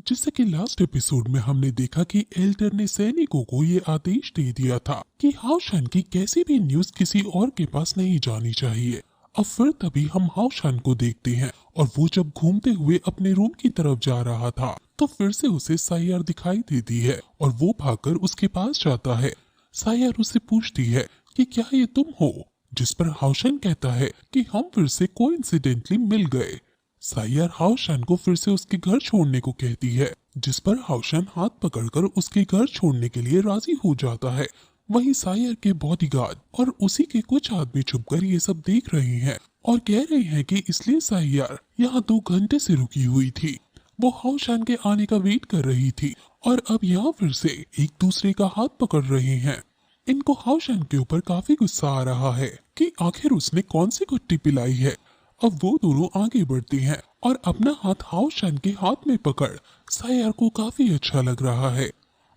जिससे कि last episode में हमने देखा कि एल्टर ने सैनिकों को ये आदेश दे दिया था कि हाउशान की कैसी भी न्यूज किसी और के पास नहीं जानी चाहिए। अब फिर तभी हम हाउशान को देखते हैं और वो जब घूमते हुए अपने रूम की तरफ जा रहा था तो फिर से उसे सायर दिखाई देती है और वो भागकर उसके पास जाता है। सायर उससे पूछती है कि क्या ये तुम हो, जिस पर हाउशान कहता है कि हम फिर से कोइंसिडेंटली मिल गए। सायर हाउशान को फिर से उसके घर छोड़ने को कहती है, जिस पर हाउशान हाथ पकड़कर उसके घर छोड़ने के लिए राजी हो जाता है। वहीं सायर के बॉडीगार्ड और उसी के कुछ आदमी छुपकर ये सब देख रहे हैं और कह रहे हैं कि इसलिए सायर यहाँ 2 घंटे से रुकी हुई थी। वो हाउशान के आने का वेट कर रही थी और अब यहाँ फिर से एक दूसरे का हाथ पकड़ रहे हैं। इनको हाउशान के ऊपर काफी गुस्सा आ रहा है कि आखिर उसने कौन सी कुट्टी पिलाई है। अब वो दोनों आगे बढ़ते हैं और अपना हाथ हाउशान के हाथ में पकड़ सायर को काफी अच्छा लग रहा है।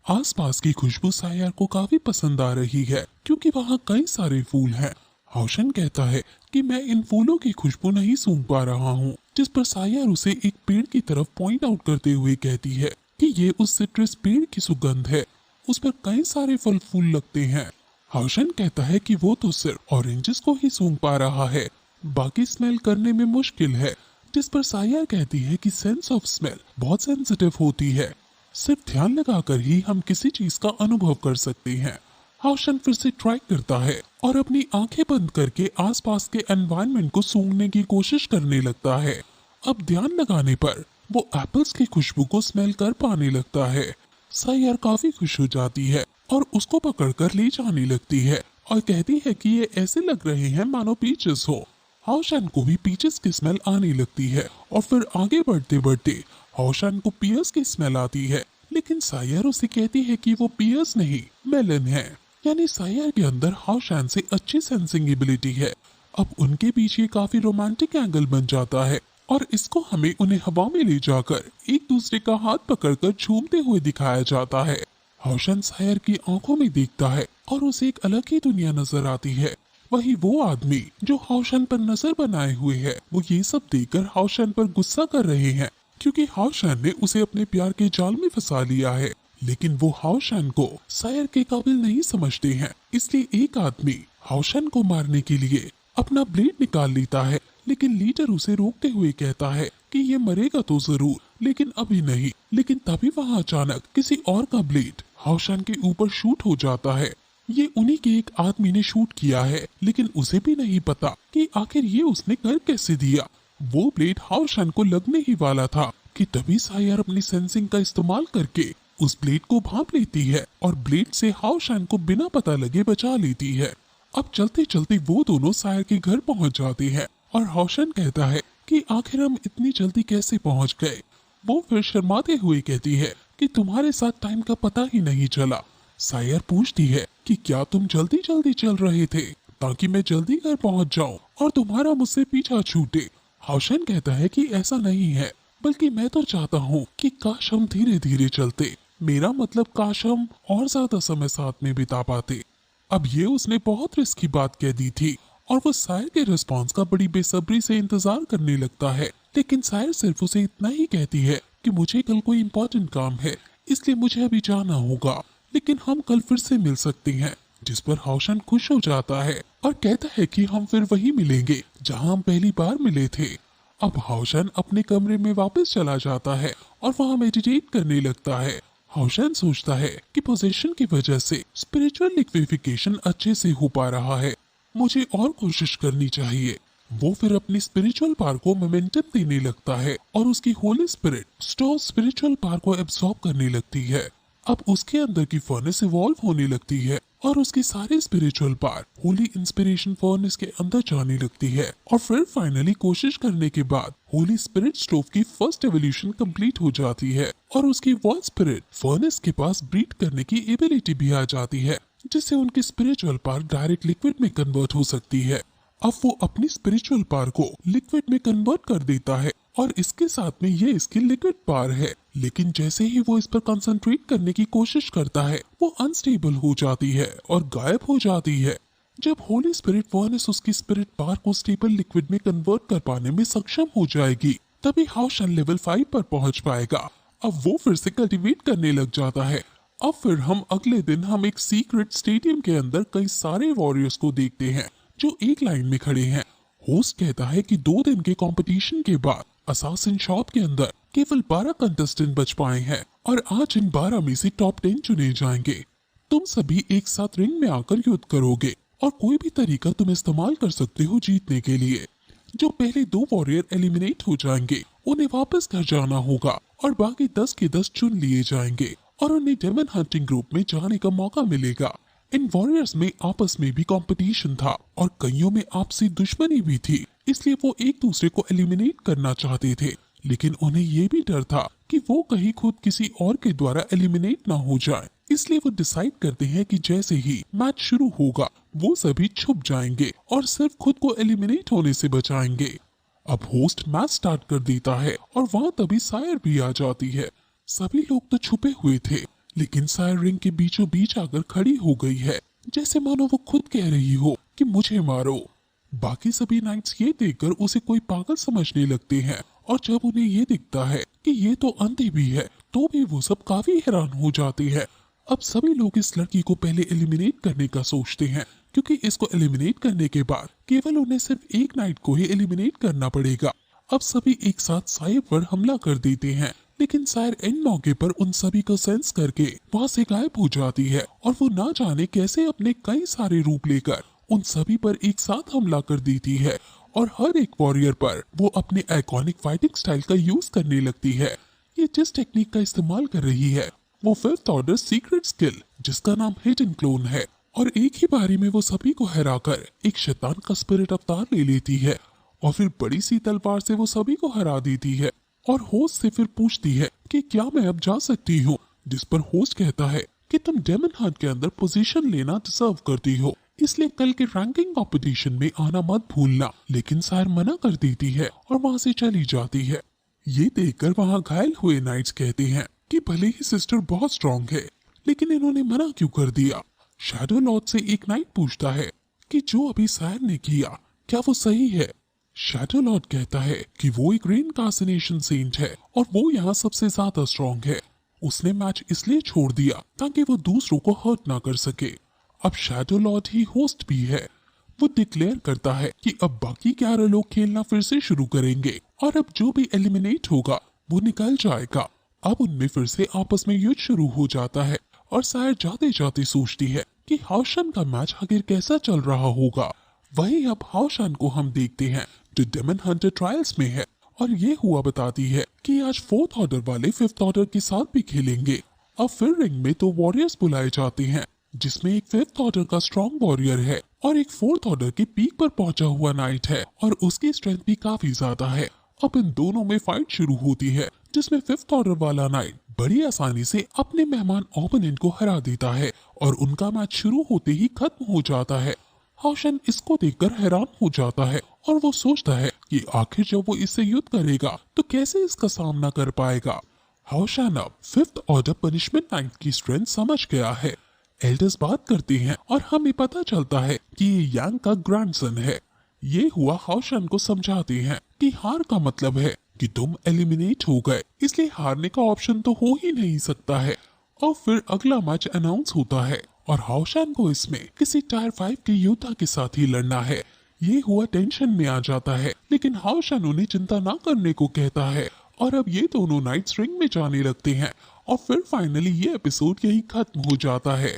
आसपास की खुशबू सायर को काफी पसंद आ रही है क्योंकि वहाँ कई सारे फूल हैं। हाउशान कहता है कि मैं इन फूलों की खुशबू नहीं सूंघ पा रहा हूँ, जिस पर सायर उसे एक पेड़ की तरफ पॉइंट आउट करते हुए कहती है कि ये उस सिट्रस पेड़ की सुगंध है, उस पर कई सारे फल फूल लगते हैं। हाउशान कहता है कि वो तो सिर्फ ऑरेंजेस को ही सूंघ पा रहा है, बाकी स्मेल करने में मुश्किल है। जिस पर सायर कहती है कि सेंस ऑफ स्मेल बहुत सेंसिटिव होती है, सिर्फ ध्यान लगाकर ही हम किसी चीज का अनुभव कर सकते हैं। हाउशान फिर से ट्राई करता है और अपनी आंखें बंद करके आसपास के एनवायरनमेंट को सूंघने की कोशिश करने लगता है। अब ध्यान लगाने पर वो एप्पल्स की खुशबू को स्मेल कर पाने लगता है। सायर काफी खुश हो जाती है और उसको पकड़कर ले जाने लगती है और कहती है कि ये ऐसे लग रहे हैं मानो पीचेस हो। हाउशान को भी पीचेस की स्मेल आने लगती है और फिर आगे बढ़ते बढ़ते हाउशान को पियर्स की स्मेल आती है, लेकिन सायर उसे कहती है कि वो पियर्स नहीं मेलन है। यानी सायर के अंदर हाउशान से अच्छी सेंसिंग एबिलिटी है। अब उनके पीछे काफी रोमांटिक एंगल बन जाता है और इसको हमें उन्हें हवा में ले जाकर एक दूसरे का हाथ पकड़कर झूमते हुए दिखाया जाता है। हाउशान सायर की आंखों में देखता है और उसे एक अलग ही दुनिया नजर आती है। वही वो आदमी जो हाउशान पर नजर बनाए हुए है, वो ये सब देखकर हाउशान पर गुस्सा कर रहे हैं क्योंकि हाउशान ने उसे अपने प्यार के जाल में फंसा लिया है। लेकिन वो हाउशान को सायर के काबिल नहीं समझते हैं, इसलिए एक आदमी हाउशान को मारने के लिए अपना ब्लेड निकाल लेता है, लेकिन लीडर उसे रोकते हुए कहता है कि ये मरेगा तो जरूर, लेकिन अभी नहीं। लेकिन तभी वहाँ अचानक किसी और का ब्लेड हाउशान के ऊपर शूट हो जाता है। ये उन्हीं के एक आदमी ने शूट किया है, लेकिन उसे भी नहीं पता कि आखिर ये उसने कर कैसे दिया। वो ब्लेड हाउशान को लगने ही वाला था कि तभी सायर अपनी सेंसिंग का इस्तेमाल करके उस ब्लेड को भांप लेती है और ब्लेड से हाउशान को बिना पता लगे बचा लेती है। अब चलते चलते वो दोनों सायर के घर पहुंच जाते हैं और हाउशान कहता है कि आखिर हम इतनी जल्दी कैसे पहुंच गए। वो फिर शर्माते हुए कहती है कि तुम्हारे साथ टाइम का पता ही नहीं चला। सायर पूछती है कि क्या तुम जल्दी जल्दी चल रहे थे ताकि मैं जल्दी घर पहुंच जाऊं और तुम्हारा मुझसे पीछा छूटे। हाउशान कहता है कि ऐसा नहीं है, बल्कि मैं तो चाहता हूँ कि काश हम धीरे धीरे चलते, मेरा मतलब काश हम और ज्यादा समय साथ में बिता पाते। अब ये उसने बहुत रिस्क की बात कह दी थी और वो सायर के रिस्पॉन्स का बड़ी बेसब्री से इंतजार करने लगता है, लेकिन सायर सिर्फ उसे इतना ही कहती है कि मुझे कल कोई इम्पोर्टेंट काम है, इसलिए मुझे अभी जाना होगा, लेकिन हम कल फिर से मिल सकते हैं। जिस पर हाउशान खुश हो जाता है और कहता है कि हम फिर वही मिलेंगे जहां हम पहली बार मिले थे। अब हाउशान अपने कमरे में वापस चला जाता है और वहां मेडिटेट करने लगता है। हाउशान सोचता है कि पोजीशन की वजह से स्पिरिचुअल लिक्विफिकेशन अच्छे से हो पा रहा है, मुझे और कोशिश करनी चाहिए। वो फिर अपनी स्पिरिचुअल पावर को मोमेंटम देने लगता है और उसकी Holi spirit store spiritual power को एब्सॉर्ब करने लगती है। अब उसके अंदर की फर्नेस इवॉल्व होने लगती है और उसकी सारी spiritual power Holi inspiration furnace के अंदर जाने लगती है और फिर फाइनली कोशिश करने के बाद होली स्पिरिट स्टोव की फर्स्ट एवोल्यूशन कंप्लीट हो जाती है और उसकी वर्ल्ड स्पिरिट फर्नेस के पास ब्रीड करने की एबिलिटी भी आ जाती है, जिससे उनकी स्पिरिचुअल पावर डायरेक्ट लिक्विड में कन्वर्ट हो सकती है। अब वो अपनी स्पिरिचुअल पावर को लिक्विड में कन्वर्ट कर देता है और इसके साथ में ये इसकी लिक्विड पावर है, लेकिन जैसे ही वो इस पर कंसंट्रेट करने की कोशिश करता है वो अनस्टेबल हो जाती है और गायब हो जाती है। जब होली स्पिरिट फर्नेस उसकी स्पिरिट पावर को स्टेबल लिक्विड में कन्वर्ट कर पाने में सक्षम हो जाएगी, तभी हाउशान लेवल 5 पर पहुंच पाएगा अब वो फिर से कल्टीवेट करने लग जाता है। अब फिर हम अगले दिन हम एक सीक्रेट स्टेडियम के अंदर कई सारे वॉरियर्स को देखते हैं जो एक लाइन में खड़े हैं। होस्ट कहता है कि 2 दिन के कंपटीशन के बाद असासिन शॉप के अंदर केवल 12 कंटेस्टेंट बच पाए हैं और आज इन 12 में से टॉप 10 चुने जाएंगे। तुम सभी एक साथ रिंग में आकर युद्ध करोगे और कोई भी तरीका तुम इस्तेमाल कर सकते हो जीतने के लिए। जो पहले 2 वॉरियर एलिमिनेट हो जाएंगे उन्हें वापस घर जाना होगा और बाकी 10 के 10 चुन लिए जाएंगे और उन्हें डेमन हंटिंग ग्रुप में जाने का मौका मिलेगा। इन वॉरियर्स में आपस में भी कंपटीशन था और कईयों में आपसी दुश्मनी भी थी, इसलिए वो एक दूसरे को एलिमिनेट करना चाहते थे। लेकिन उन्हें ये भी डर था कि वो कहीं खुद किसी और के द्वारा एलिमिनेट ना हो जाए, इसलिए वो डिसाइड करते हैं कि जैसे ही मैच शुरू होगा वो सभी छुप जाएंगे और सिर्फ खुद को एलिमिनेट होने से बचाएंगे। अब होस्ट मैच स्टार्ट कर देता है और वहाँ तभी सायर भी आ जाती है। सभी लोग तो छुपे हुए थे, लेकिन सायर रिंग के बीचों बीच आकर खड़ी हो गई है, जैसे मानो वो खुद कह रही हो कि मुझे मारो। बाकी सभी नाइट्स ये देखकर उसे कोई पागल समझने लगते हैं और जब उन्हें ये दिखता है कि ये तो अंधी भी है तो भी वो सब काफी हैरान हो जाते हैं। अब सभी लोग इस लड़की को पहले एलिमिनेट करने का सोचते हैं, क्योंकि इसको एलिमिनेट करने के बाद केवल उन्हें सिर्फ एक नाइट को ही एलिमिनेट करना पड़ेगा। अब सभी एक साथ सायर पर हमला कर देते हैं, लेकिन सायर इन मौके पर उन सभी को सेंस करके वहाँ से गायब हो जाती है और वो ना जाने कैसे अपने कई सारे रूप लेकर उन सभी पर एक साथ हमला कर देती है और हर एक वॉरियर पर वो अपने आइकॉनिक फाइटिंग स्टाइल का यूज करने लगती है। ये जिस टेक्निक का इस्तेमाल कर रही है वो 5th ऑर्डर सीक्रेट स्किल जिसका नाम हिडन क्लोन है, और एक ही बारी में वो सभी को हराकर एक शैतान का स्पिरिट अवतार ले लेती है और फिर बड़ी सी तलवार से वो सभी को हरा देती है और होस्ट से फिर पूछती है कि क्या मैं अब जा सकती हूँ, जिस पर होस्ट कहता है कि तुम डेमन हंट के अंदर पोजीशन लेना डिजर्व करती हो, इसलिए कल के रैंकिंग कंपटीशन में आना मत भूलना। लेकिन सायर मना कर देती है और वहाँ से चली जाती है। ये देखकर वहाँ घायल हुए नाइट्स कहते हैं कि भले ही सिस्टर बहुत स्ट्रॉन्ग है, लेकिन इन्होंने मना क्यों कर दिया। शैडो लॉर्ड से एक नाइट पूछता है कि जो अभी सायर ने किया क्या वो सही है। शैडो लॉर्ड कहता है कि वो एक रीइंकार्नेशन सेंट है और वो यहाँ सबसे ज्यादा स्ट्रॉन्ग है। उसने मैच इसलिए छोड़ दिया ताकि वो दूसरों को हर्ट ना कर सके। अब शैडो लॉर्ड ही होस्ट भी है। वो डिक्लेयर करता है कि अब बाकी 11 लोग खेलना फिर से शुरू करेंगे और अब जो भी एलिमिनेट होगा वो निकल जाएगा। अब उनमें फिर से आपस में युद्ध शुरू हो जाता है और सायर जाते जाते सोचती है कि हाउशन का मैच आखिर कैसा चल रहा होगा। वहीं अब हाउशन को हम देखते हैं जो डेमन हंटर ट्रायल्स में है और ये हुआ बताती है कि आज 4th ऑर्डर वाले 5th ऑर्डर के साथ भी खेलेंगे। अब फिर रिंग में तो वॉरियर्स बुलाए जाते हैं, जिसमें एक 5th ऑर्डर का स्ट्रॉन्ग वॉरियर है और एक 4th ऑर्डर के पीक पर पहुंचा हुआ नाइट है और उसकी स्ट्रेंथ भी काफी ज्यादा है। अब इन दोनों में फाइट शुरू होती है, जिसमें 5th ऑर्डर वाला नाइट बड़ी आसानी से अपने मेहमान ओपोनेंट को हरा देता है और उनका मैच शुरू होते ही खत्म हो जाता है। हाउशन इसको देखकर हैरान हो जाता है और वो सोचता है कि आखिर जब वो इससे युद्ध करेगा तो कैसे इसका सामना कर पाएगा। हाउशन अब 5th ऑर्डर पनिशमेंट नाइट की स्ट्रेंथ समझ गया है। एल्डर्स बात करते हैं और हमें पता चलता है कि ये यांग का ग्रैंडसन है। ये हुआ हाउशन को समझाते हैं कि हार का मतलब है कि तुम एलिमिनेट हो गए, इसलिए हारने का ऑप्शन तो हो ही नहीं सकता है। और फिर अगला मैच अनाउंस होता है और हाउशन को इसमें किसी टायर 5 के योद्धा के साथ ही लड़ना है। ये हुआ टेंशन में आ जाता है, लेकिन हाउशन उन्हें चिंता ना करने को कहता है और अब ये दोनों नाइट्स रिंग में जाने लगते हैं और फिर फाइनली ये एपिसोड यही खत्म हो जाता है।